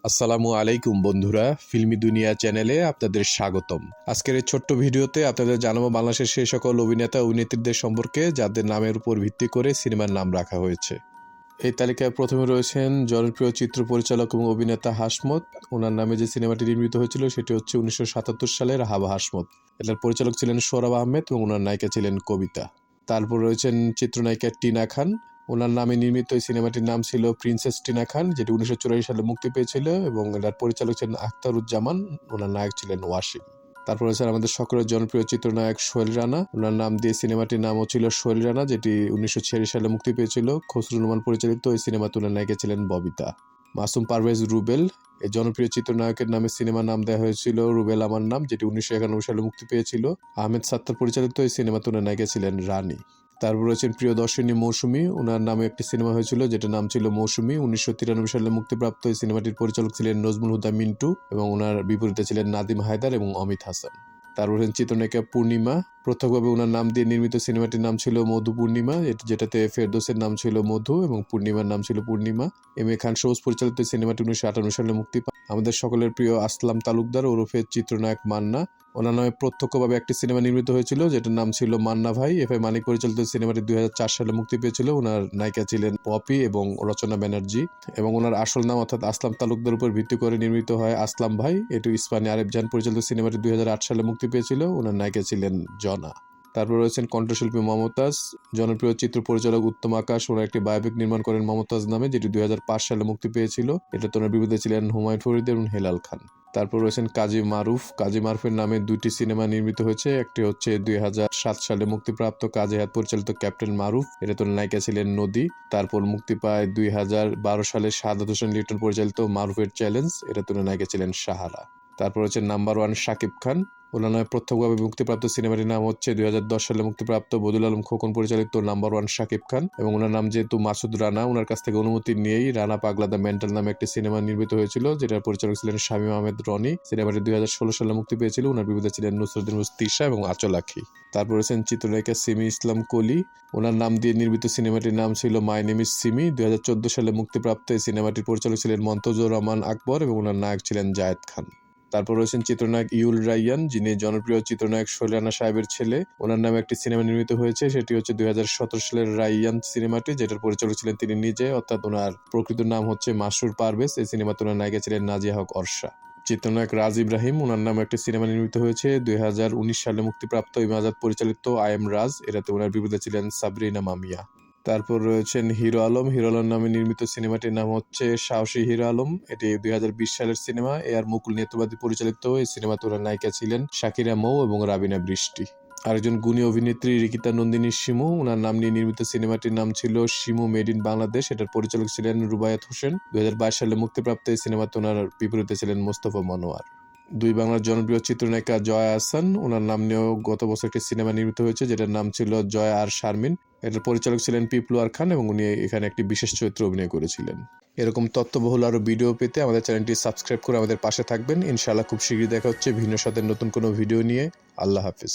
আসসালামু আলাইকুম বন্ধুরা, ফিল্মি দুনিয়া চ্যানেলে আপনাদের স্বাগতম। আজকের এই ছোট্ট ভিডিওতে আপনাদের জানাবো বাংলাদেশের সেই সকল অভিনেতা অভিনেত্রীদের সম্পর্কে যাদের নামের উপর ভিত্তি করে সিনেমার নাম রাখা হয়েছে। এই তালিকায় প্রথমে রয়েছেন জনপ্রিয় চিত্র পরিচালক এবং অভিনেতা হাসমত। ওনার নামে যে সিনেমাটি নির্মিত হয়েছিল সেটি হচ্ছে 1977 সালের হাবা হাসমত। এটার পরিচালক ছিলেন সোহরাব আহমেদ এবং ওনার নায়িকা ছিলেন কবিতা। তারপর রয়েছেন চিত্রনায়িকা টিনা খান। ওনার নামে নির্মিত এই সিনেমাটির নাম ছিল প্রিন্সেস টিনা খান, যেটি 1984 সালে মুক্তি পেয়েছিল এবং এটার পরিচালক ছিলেন আখতারুজ্জামান। ওনার নায়ক ছিলেন ওয়াসিম। তারপর রয়েছেন আমাদের সকলের জনপ্রিয় চিত্রনায়ক সোহেল রানা। ওনার নাম দিয়ে সিনেমাটির নামও ছিল সোহেল রানা, যেটি 1946 সালে মুক্তি পেয়েছিল। খসরু নোমান পরিচালিত এই সিনেমাতে ওনার নায়িকা ছিলেন ববিতা। মাসুম পারভেজ রুবেল, এই জনপ্রিয় চিত্রনায়কের নামে সিনেমার নাম দেওয়া হয়েছিল রুবেল আমার নাম, যেটি 1991 সালে মুক্তি পেয়েছিল। আহমেদ সাত্তার পরিচালিত এই সিনেমাতে ওনার নায়িকা ছিলেন রানী। তারপর রয়েছেন প্রিয়দর্শিনী মৌসুমী। ওনার নামে একটি সিনেমা হয়েছিল যেটা নাম ছিল মৌসুমী। 1993 সালে মুক্তিপ্রাপ্ত এই সিনেমাটির পরিচালক ছিলেন নজমুল হুদা মিন্টু এবং ওনার বিপরীতে ছিলেন নাদিম হায়দার এবং অমিত হাসান। তারপর রয়েছেন চিত্রনায়িকা পূর্ণিমা। পৃথকভাবে ওনার নাম দিয়ে নির্মিত সিনেমাটির নাম ছিল মধু পূর্ণিমা, যেটাতে ফেরদৌসের নাম ছিল মধু এবং পূর্ণিমার নাম ছিল পূর্ণিমা। এম এ খান সবুজ পরিচালিত সিনেমাটি 1958 সালে মুক্তি পায়। আমাদের সকলের প্রিয় আসলাম তালুকদার ওরফে চিত্রনায়ক মান্না। ওনার নামে প্রত্যক্ষভাবে একটি সিনেমা নির্মিত হয়েছিল যেটার নাম ছিল মান্না ভাই। এফ আই মানিক পরিচালিত সিনেমাটি 2004 সালে মুক্তি পেয়েছিল। ওনার নায়িকা ছিলেন পপি এবং রচনা ব্যানার্জি এবং ওনার আসল নাম অর্থাৎ আসলাম তালুকদার উপর ভিত্তি করে নির্মিত হয় আসলাম ভাই। এটি ইসমানী আরেফ জাহান পরিচালিত সিনেমাটি 2008 সালে মুক্তি পেয়েছিল। ওনার নায়িকা ছিলেন জনা। তারপর রয়েছেন কণ্ঠশিল্পী মমতাজ। জনপ্রিয় চিত্র পরিচালক উত্তম আকাশ ওনার একটি বায়োপিক নির্মাণ করেন মমতাজ নামে, যেটি 2005 সালে মুক্তি পেয়েছিল। এটাতে ওনার বিপরীতে ছিলেন হুমায়ুন ফরিদ এবং হেলাল খান। তারপর রয়েছেন কাজী মারুফ। কাজী মারুফের নামে দুটি সিনেমা নির্মিত হয়েছে। একটি হচ্ছে 2007 সালে মুক্তিপ্রাপ্ত কাজী হায়াত পরিচালিত ক্যাপ্টেন মারুফ, এটাতে নায়িকা ছিলেন নদী। তারপর মুক্তি পায় 2012 সালে শাহাদাত হোসেন লিটন পরিচালিত মারুফের চ্যালেঞ্জ, এটাতে নায়িকা ছিলেন সাহারা। তারপর হচ্ছে নাম্বার ওয়ান শাকিব খান। ওনার নামে প্রত্যক্ষভাবে মুক্তিপ্রাপ্ত সিনেমাটির নাম হচ্ছে 2010 সালে মুক্তিপ্রাপ্ত বদিউল আলম খোকন পরিচালিত নাম্বার ওয়ান শাকিব খান এবং ওনার নাম যেহেতু মাসুদ রানা, ওনার কাছ থেকে অনুমতি নিয়েই রানা পাগলা দ্য মেন্টাল নামে একটি সিনেমা নির্মিত হয়েছিল, যেটার পরিচালক ছিলেন শামীম আহমেদ রনি। সিনেমাটি 2016 সালে মুক্তি পেয়েছিল। ওনার বিপরীতে ছিলেন নুসরুদ্দিন তিশা এবং আঁচল আখি। তারপর রয়েছেন চিত্রনায়িকা সিমি ইসলাম কলি। ওনার নাম দিয়ে নির্মিত সিনেমাটির নাম ছিল মাই নেম ইজ সিমি। 2014 সালে মুক্তিপ্রাপ্ত এই সিনেমাটির পরিচালক ছিলেন মন্তজুর রহমান আকবর এবং ওনার নায়ক ছিলেন জায়েদ খান। তারপর রয়েছেন চিত্রনায়ক ইউল রাইয়ান, যিনি জনপ্রিয় চিত্রনায়ক সোহেল রানা সাহেবের ছেলে। ওনার নামে একটি সিনেমা নির্মিত হয়েছে, সেটি হচ্ছে 2017 সালের রাইয়ান সিনেমাটি, যেটার পরিচালক ছিলেন তিনি নিজে, অর্থাৎ ওনার প্রকৃত নাম হচ্ছে মাসরুর পারভেজ। এই সিনেমাতে ওনার নায়িকা ছিলেন নাজিয়া হক অর্ষা। চিত্রনায়ক রাজ ইব্রাহিম, ওনার নামে একটি সিনেমা নির্মিত হয়েছে 2019 সালে মুক্তিপ্রাপ্ত ইমাজাদ পরিচালিত আই এম রাজ, এটাতে ওনার বিপরীতে ছিলেন সাবরিনা মামিয়া। তারপর রয়েছেন হিরো আলম। হিরো আলম নামে নির্মিত সিনেমাটির নাম হচ্ছে সাহসী হিরো আলম। এটি 2020 সালের সিনেমা। এ আর মুকুল নেত্রবাদী পরিচালিত। এই সিনেমাতে ওনার নায়িকা ছিলেন শাকিরা মৌ এবং রাবিনা বৃষ্টি। আরেকজন গুণী অভিনেত্রী রিকিতা নন্দিনী শিমু। ওনার নাম নিয়ে নির্মিত সিনেমাটির নাম ছিল শিমু মেড ইন বাংলাদেশ। এটার পরিচালক ছিলেন রুবায়াত হোসেন। 2022 সালে মুক্তিপ্রাপ্ত এই সিনেমাতে ওনার বিপরীতে ছিলেন মোস্তফা মনোয়ার। দুই বাংলার জনপ্রিয় চিত্রনায়িকা জয়া আহসান। ওনার নাম নিয়েও গত বছর একটি সিনেমা নির্মিত হয়েছে যেটার নাম ছিল জয়া আর শারমিন। এটার পরিচালক ছিলেন পিপলুয়ার খান এবং উনি এখানে একটি বিশেষ চরিত্রে অভিনয় করেছিলেন। এরকম তথ্যবহুল আরও ভিডিও পেতে আমাদের চ্যানেলটি সাবস্ক্রাইব করে আমাদের পাশে থাকবেন। ইনশাআল্লাহ খুব শীঘ্রই দেখা হচ্ছে ভিন্ন স্বাদের নতুন কোনো ভিডিও নিয়ে। আল্লাহ হাফিজ।